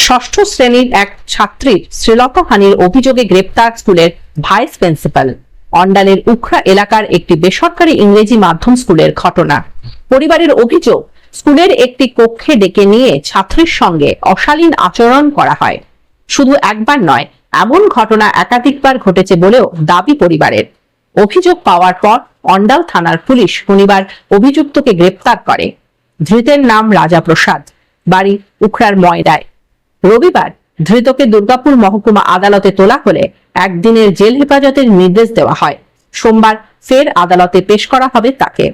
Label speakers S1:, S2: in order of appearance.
S1: ষষ্ঠ শ্রেণীর এক ছাত্রীর শ্লীলতাহানির অভিযোগে গ্রেপ্তার স্কুলের ভাইস প্রিন্সিপাল। অন্ডালের উখরা এলাকার একটি বেসরকারি ইংরেজি মাধ্যম স্কুলের ঘটনা। পরিবারের অভিযোগ, স্কুলের একটি কক্ষে ডেকে নিয়ে ছাত্রীর সঙ্গে অশালীন আচরণ করা হয়। শুধু একবার নয়, এমন ঘটনা একাধিকবার ঘটেছে বলেও দাবি পরিবারের। অভিযোগ পাওয়ার পর অন্ডাল থানার পুলিশ শনিবার অভিযুক্তকে গ্রেপ্তার করে। ধৃতের নাম রাজা প্রসাদ, বাড়ি উখরার ময়রায়। রবিবার ধৃতকে দুর্গাপুর মহকুমা আদালতে তোলা হলে একদিনের জেল হেফাজতের নির্দেশ দেওয়া হয়। সোমবার ফের আদালতে পেশ করা হবে তাকে।